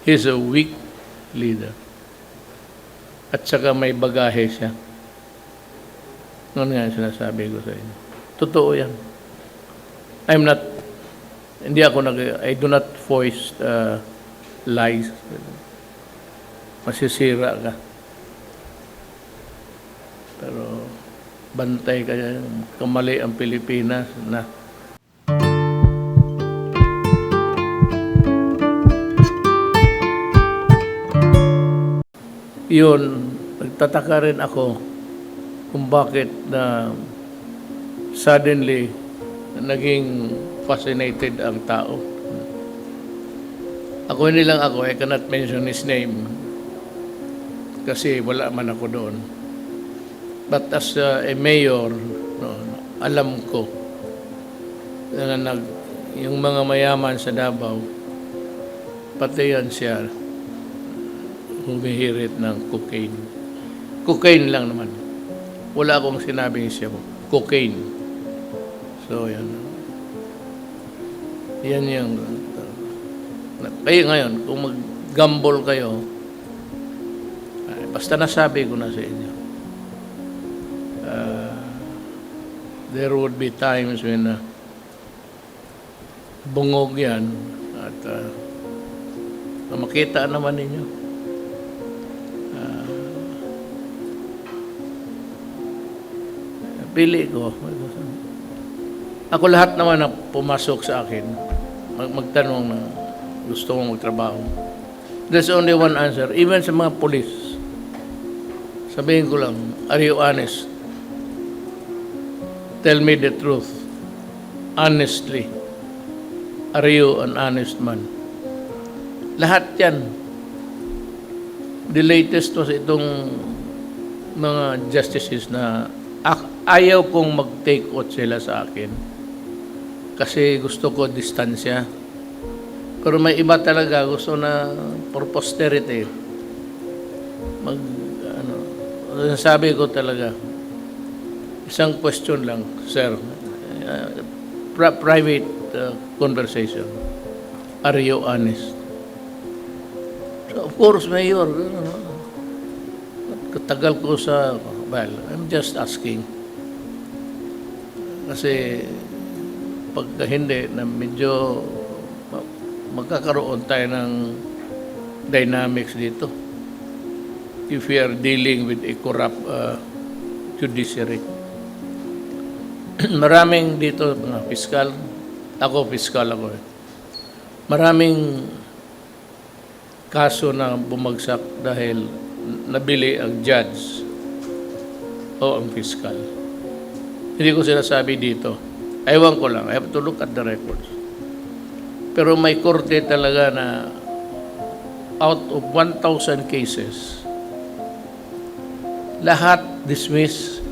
He's a weak leader. At saka may bagahe siya. Noon nga yung sinasabi ko sa inyo. Totoo yan. I do not voice lies. Masisira ka. Pero bantay ka yan. Kamali ang Pilipinas na yun, nagtataka rin ako kung bakit na suddenly naging fascinated ang tao. I cannot mention his name kasi wala man ako doon. But as a mayor, no, alam ko na yung mga mayaman sa Davao, pati yan siya, humihirit ng cocaine. Cocaine lang naman. Wala akong sinabing siya mo. Cocaine. So, yan. Yan yung... Kayo ngayon, kung mag-gamble kayo, basta nasabi ko na sa inyo, there would be times when bungog yan at makita naman ninyo. Pili ko. Ako lahat naman na pumasok sa akin, magtanong na gusto mong magtrabaho. There's only one answer. Even sa mga polis, sabihin ko lang, are you honest? Tell me the truth. Honestly. Are you an honest man? Lahat yan. The latest was itong mga justices na ayaw kong mag-take out sila sa akin kasi gusto ko distansya. Pero may iba talaga gusto na for posterity. Sabi ko talaga, isang question lang, sir. Private conversation. Are you honest? So, of course, Mayor. Katagal ko sa... Well, I'm just asking. Kasi pagka hindi, na medyo magkakaroon tayo ng dynamics dito. If we are dealing with a corrupt judiciary. Maraming dito mga piskal. Ako, piskal ako. Maraming kaso na bumagsak dahil nabili ang judge o ang piskal. Hindi ko sinasabi dito. Ewan ko lang. I have to look at the records. Pero may korte talaga na out of 1,000 cases, lahat dismiss.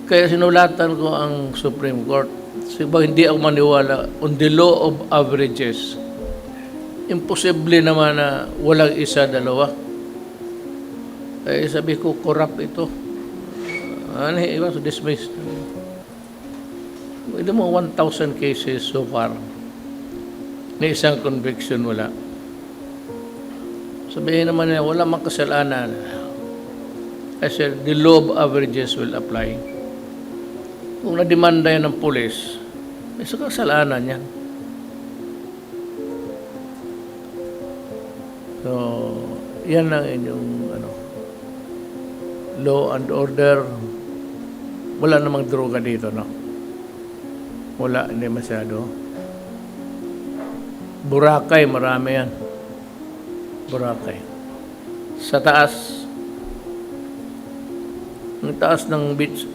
Kaya sinulatan ko ang Supreme Court. Diba, hindi ako maniwala on the law of averages. Imposible naman na walang isa, dalawa. Kaya sabi ko, corrupt ito. It was dismissed. Ito mo, 1,000 cases so far. Na isang conviction wala. Sabihin naman niya, wala mang kasalanan. I said, the law of averages will apply. Kung nademanda yan ng pulis, may kasalanan yan. So, yan lang inyong law and order. Wala namang droga dito, no? Wala, hindi masyado. Boracay, marami yan. Boracay. Sa taas, ang taas ng beach.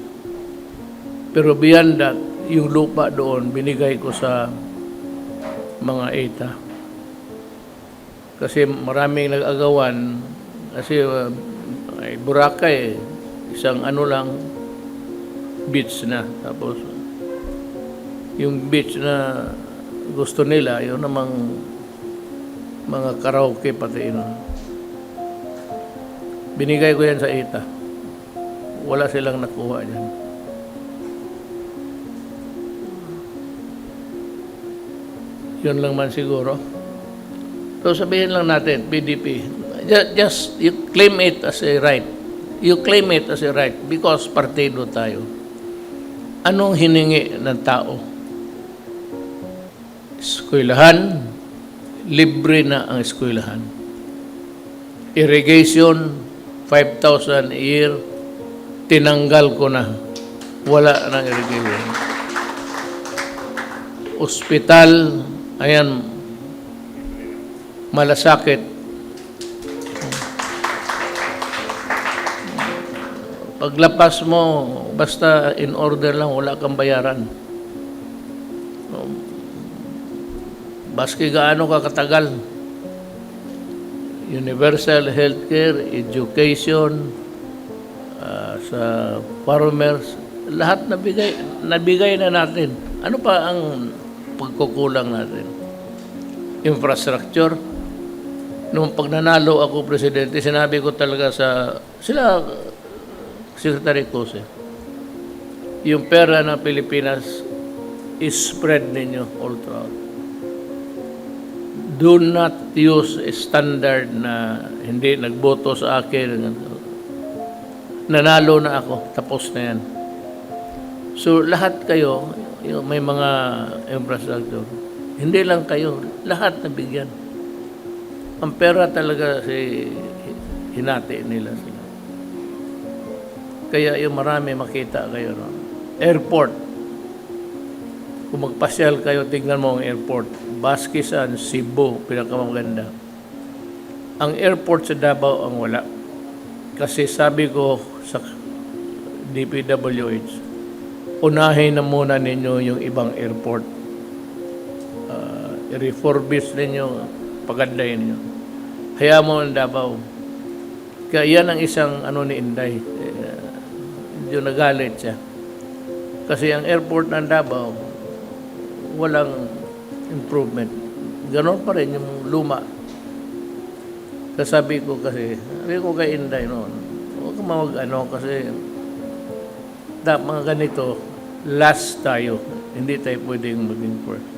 Pero beyond that, yung lupa doon, binigay ko sa mga ETA. Kasi maraming nag-agawan. Kasi Boracay, isang lang, beach na. Tapos, yung beach na gusto nila, yun namang mga karaoke pati yun. Binigay ko yan sa ETA. Wala silang nakuha dyan. Yun lang man siguro. So sabihin lang natin, PDP, just you claim it as a right. You claim it as a right because partido tayo. Anong hiningi ng tao? Eskwelahan, libre na ang eskwelahan. Irrigation, 5,000 a year, tinanggal ko na. Wala nang irrigation. Ospital, ayan, malasakit. Paglapas mo, basta in order lang, wala kang bayaran. Baski gaano ka katagal. Universal healthcare, education, sa farmers, lahat nabigay na natin. Ano pa ang pagkukulang natin? Infrastructure. Nung pag nanalo ako presidente, sinabi ko talaga sila Secretary Cose, yung pera ng Pilipinas is-spread ninyo all throughout. Do not use a standard na hindi nagboto sa akin. Nanalo na ako, tapos na yan. So lahat kayo, may mga infrastructure. Hindi lang kayo, lahat nabigyan. Ang pera talaga hinati nila sila. Kaya yung marami makita kayo. No? Airport. Kung magpasyal kayo, tingnan mo ang airport. Baskisan, Cebu, pinakamaganda. Ang airport sa Davao ang wala. Kasi sabi ko sa DPWH, unahin na muna ninyo yung ibang airport. I-refurbish ninyo, pagandahin ninyo. Hayaan mo ang Davao. Kaya yan ang isang ni Inday. Yung nagalit siya. Kasi ang airport ng Davao, walang improvement. Ganon pa rin yung luma. Sabi ko kay Inday noon, huwag ka kasi mga ganito, last tayo. Hindi tayo pwedeng maging first.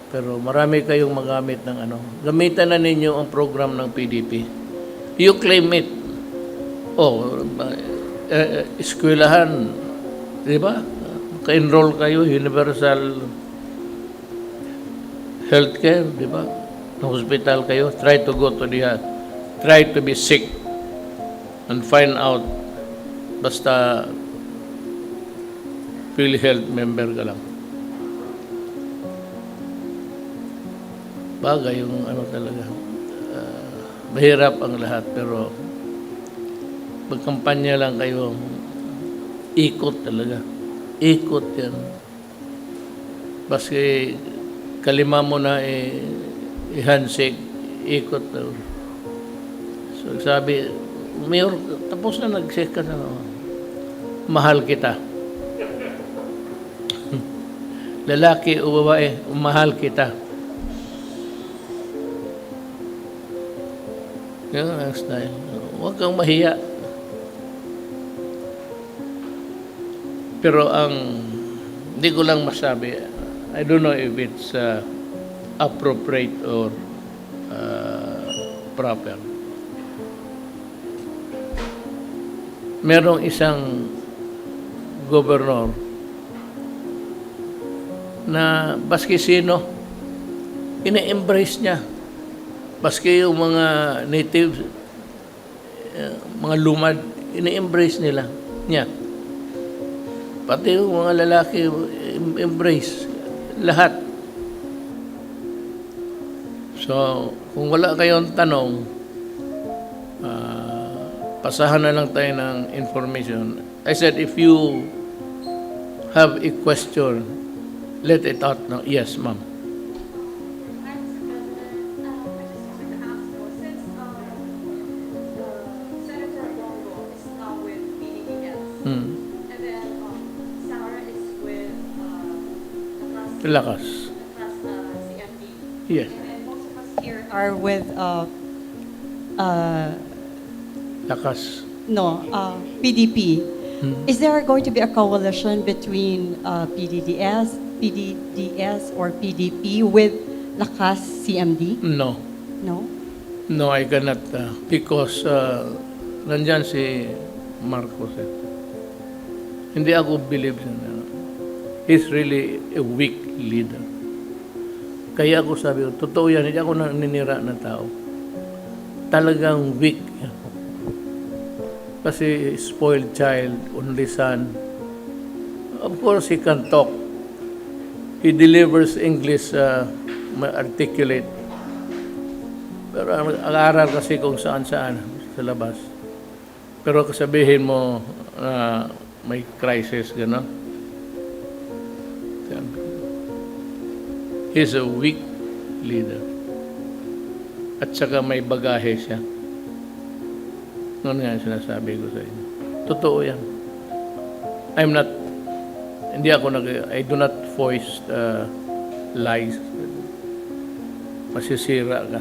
Pero marami kayong magamit ng gamitan na ninyo ang program ng PDP. You claim it. Eskwelahan, di ba? Ka-enroll kayo, universal healthcare, di ba? Hospital kayo, try to be sick and find out. Basta PhilHealth member ka lang. Bagay yung talaga. Mahirap ang lahat, pero magkampanya lang kayo, ikot talaga. Ikot yan. Baski kalima mo na i-handshake, ikot daw. So sabi, Mayor, tapos na nag-shake ka na. Mahal kita. Lalaki o babae, mahal kita. Yan ang style. Huwag kang mahiya. Pero hindi ko lang masabi, I don't know if it's appropriate or proper. Merong isang gobernador na baski sino, ina-embrace niya. Baski yung mga native, mga lumad, ina-embrace niya. Pati yung mga lalaki, embrace. Lahat. So, kung wala kayong tanong, pasahan na lang tayo ng information. I said, if you have a question, let it out now. Yes, ma'am. Lakas. CFD. Yes. And most of us here are with Lakas. PDP. Is there going to be a coalition between PDDS or PDP with Lakas CMD? No. No? No, I cannot. Because nandyan si Marcos. Hindi ako believe na he's really a weak leader. Kaya ako sabi ko, totoo yan, hindi ako naninira na tao. Talagang weak. Kasi spoiled child, only son. Of course, he can talk. He delivers English articulate. Pero ang aral kasi kung saan-saan sa labas. Pero kasabihin mo may crisis, gano'n. He's a weak leader. At saka may bagahe siya. Noon nga yung sinasabi ko sa inyo. Totoo yan. I do not voice lies. Masisira ka.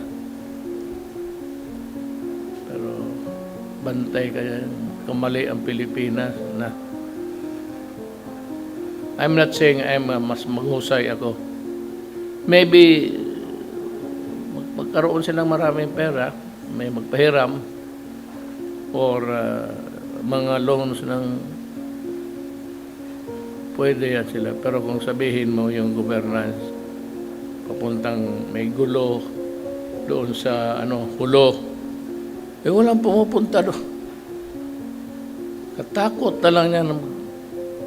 Pero bantay ka yan. Kamali ang Pilipinas na. I'm not saying mas maghusay ako. Maybe magkaroon silang maraming pera, may magpahiram, or mga loans ng pwede yan sila. Pero kung sabihin mo yung governance, papuntang may gulo doon sa hulo, walang pumupunta doon. Katakot na lang yan,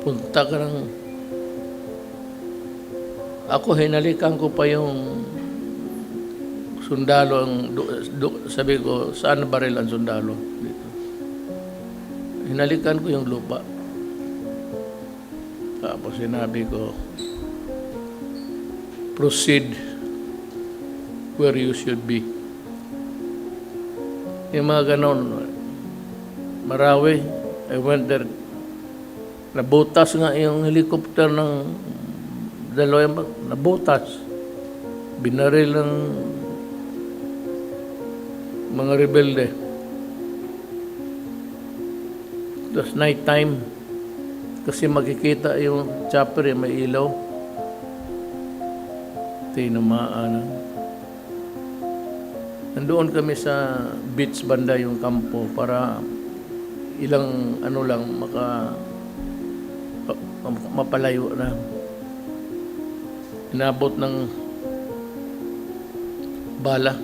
punta ka ng... Ako, hinalikan ko pa yung sundalo. Sabi ko, saan baril ang sundalo? Dito. Hinalikan ko yung lupa. Tapos sinabi ko, proceed where you should be. Yung mga ganon, Marawi, I went there. Nabutas nga yung helicopter ng dalawa, nabutas. Binaril ng mga rebelde. Tapos night time, kasi makikita yung chopper, may ilaw. Tinamaan. Nandoon kami sa beach banda yung kampo para ilang lang mapalayo na. Inabot ng bala.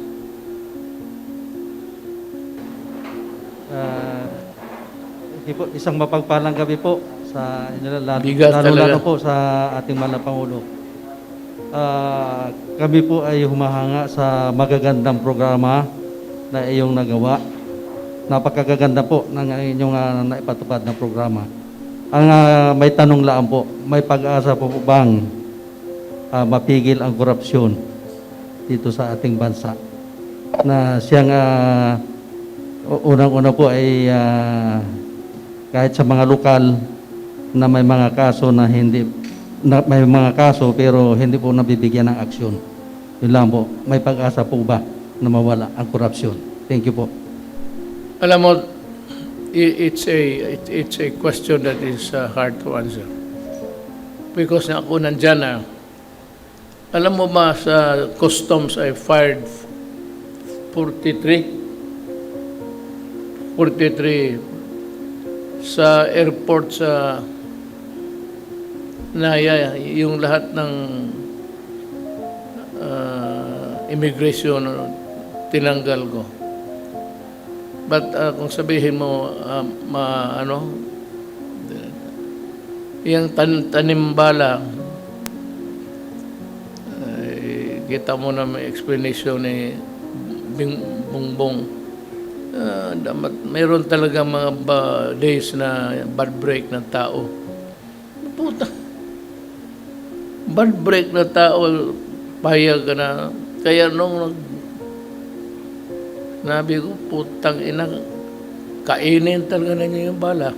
Isang mapagpalang gabi po sa inyo, Bigat talaga. lalo po sa ating mahal na Pangulo. Kami po ay humahanga sa magagandang programa na iyong nagawa. Napakaganda po ng inyong naipatupad na programa. Ang may tanong lang po, may pag-asa po bang mapigil ang korupsyon dito sa ating bansa? Na siyang unang-una po ay kahit sa mga lokal na may mga kaso na may mga kaso pero hindi po nabibigyan ng aksyon. Yun lang po. May pag-asa po ba na mawala ang korupsyon? Thank you po. Alam mo, it's a question that is hard to answer. Because ako nandyan na, alam mo ba sa customs I fired 43 sa airport sa Naya, yung lahat ng immigration tinanggal ko. But kung sabihin mo yung tanimbala, kita mo na may explanation ni Bongbong. Mayroon talaga mga days na bad break ng tao. Puta. Bad break na tao, payag ka na. Kaya nung nabi ko, putang ina, kainin talaga na niyo yung bala.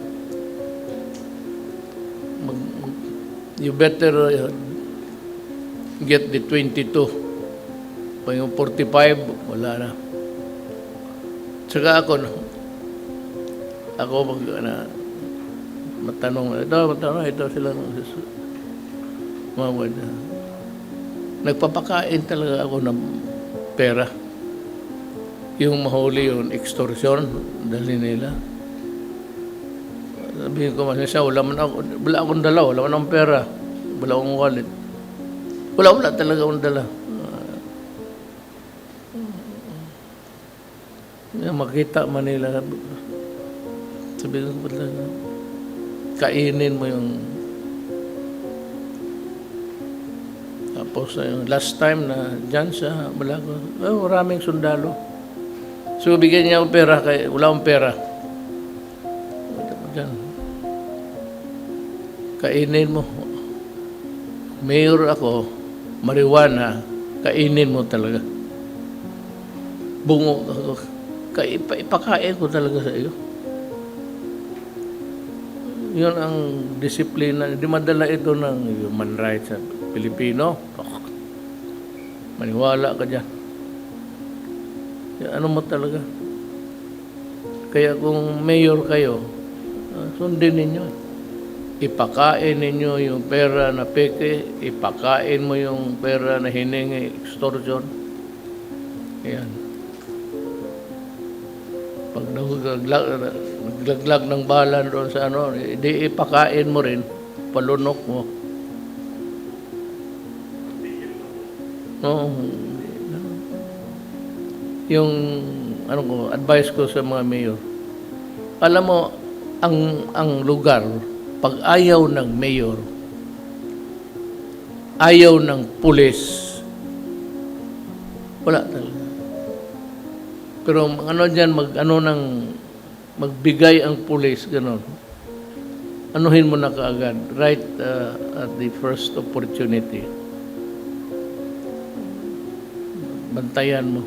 You better get the 22. Pa yung 45, wala na. Tsaka ako matanong, ito sila mga nagpapakain talaga ako ng pera. Yung mahuli yun, extortion, dali nila. Sabihin ko, siya, wala akong dala, wala man akong pera, wala akong wallet. Wala talaga akong dala. Makita man nila, sabihin ko talaga, kainin mo yung. Tapos yung last time na dyan sa Balago, maraming sundalo. So bigyan niya akong pera, wala akong pera. Dyan. Kainin mo. Mayor ako, marijuana, kainin mo talaga. Bungo ako. Ipakain ko talaga sa iyo. Yun ang disiplina. Hindi madala ito ng human rights sa Pilipino. Maniwala ka dyan. Ano mo talaga? Kaya kung mayor kayo, sundin ninyo. Ipakain ninyo yung pera na peke, ipakain mo yung pera na hiningi, extortion. Ayan. Pag naglaglag ng bala doon sa ano, di ipakain mo rin, palunok mo. No, yung ano ko, advice ko sa mga mayor. Alam mo, ang lugar, pag ayaw ng mayor, ayaw ng pulis, wala talaga. Pero ano dyan, magbigay ang pulis, gano'n. Anuhin mo na kaagad, right at the first opportunity. Bantayan mo.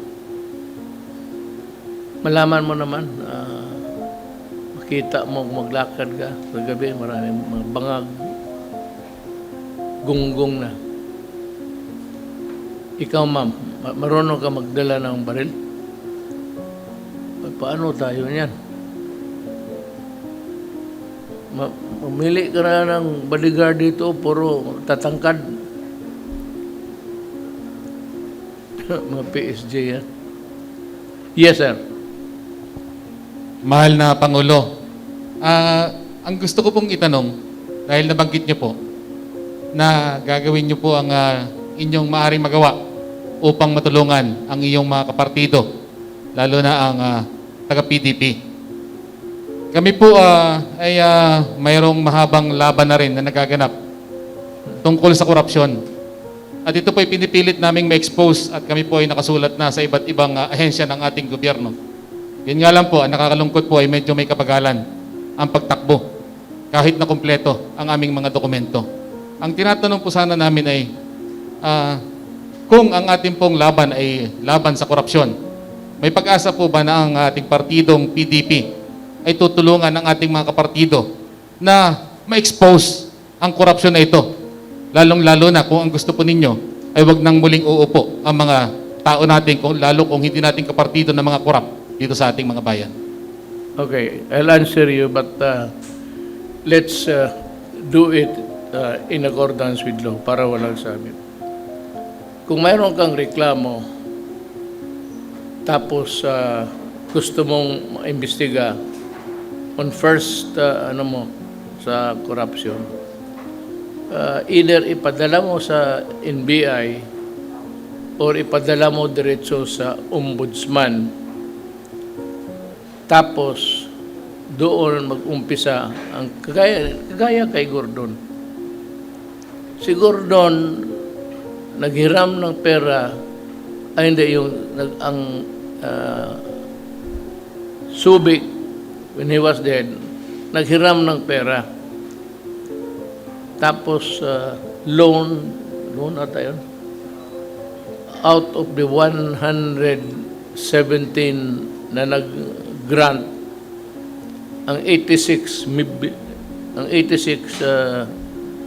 Malaman mo naman, makita mo maglakad ka sa gabi, maraming mga bangag, gunggong na. Ikaw, ma'am, marunong ka magdala ng baril? Paano tayo niyan? Mamili ka na ng bodyguard dito, puro tatangkad. Mga PSG yan. Yes, sir. Mahal na Pangulo, ang gusto ko pong itanong, dahil nabanggit niyo po, na gagawin niyo po ang inyong maaaring magawa upang matulungan ang iyong mga kapartido, lalo na ang taga-PDP. Kami po ay mayroong mahabang laban na rin na nagaganap tungkol sa korupsyon. At ito po ay pinipilit naming ma-expose at kami po ay nakasulat na sa iba't ibang ahensya ng ating gobyerno. Yun nga lang po, ang nakakalungkot po ay medyo may kapagalan ang pagtakbo kahit na kumpleto ang aming mga dokumento. Ang tinatanong po sana namin ay kung ang ating pong laban ay laban sa korupsyon, may pag-asa po ba na ang ating partidong PDP ay tutulungan ng ating mga kapartido na ma-expose ang korupsyon na ito? Lalong-lalo na kung ang gusto po ninyo ay wag nang muling uupo ang mga tao natin, lalo kung hindi natin kapartido ng mga korap dito sa ating mga bayan. Okay, I'll answer you, but let's do it in accordance with law para walang sabi. Kung mayroon kang reklamo, tapos gusto mong imbestiga on first sa corruption, either ipadala mo sa NBI or ipadala mo diretso sa ombudsman, tapos doon mag-umpisa ang kagaya kay Gordon. Si Gordon naghiram ng pera, ay hindi, ang Subic, when he was dead, naghiram ng pera. Tapos loan ata yun, out of the 117 na nag-grant, ang 86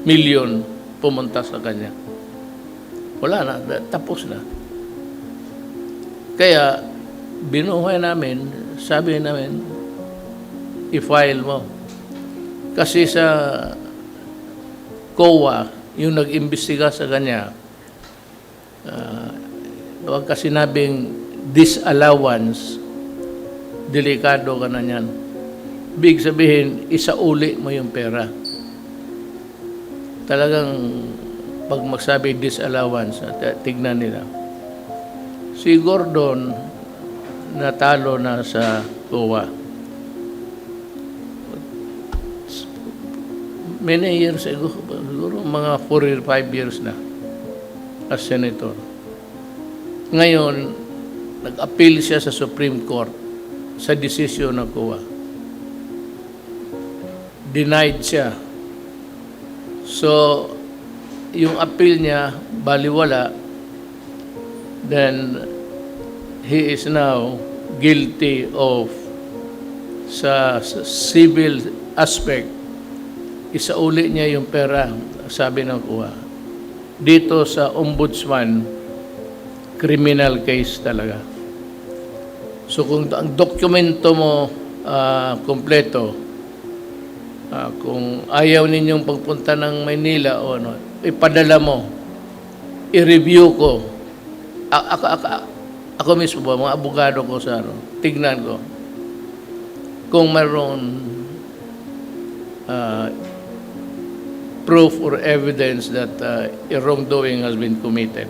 million pumunta sa kanya. Wala na, tapos na. Kaya binuhay namin, sabi namin, i-file mo. Kasi sa COA, yung nag-imbestiga sa kanya, huwag ka sinabing disallowance, delikado ka na yan. Big sabihin, isauli mo yung pera. Talagang pag magsabi disallowance, tignan nila. Si Gordon, natalo na sa COA. Many years ago, siguro mga 4 or 5 years na as senator. Ngayon, nag-appeal siya sa Supreme Court sa desisyon ng COA. Denied siya. So, yung appeal niya, baliwala, then he is now guilty of sa civil aspect. Isauli niya yung pera, sabi ng COA. Dito sa ombudsman, criminal case talaga. So kung ang dokumento mo kompleto, kung ayaw ninyong pagpunta ng Maynila o ano, ipadala mo, i-review ko. Ako mismo ba, mga abogado ko sa ano, tignan ko. Kung mayroon proof or evidence that a wrongdoing has been committed.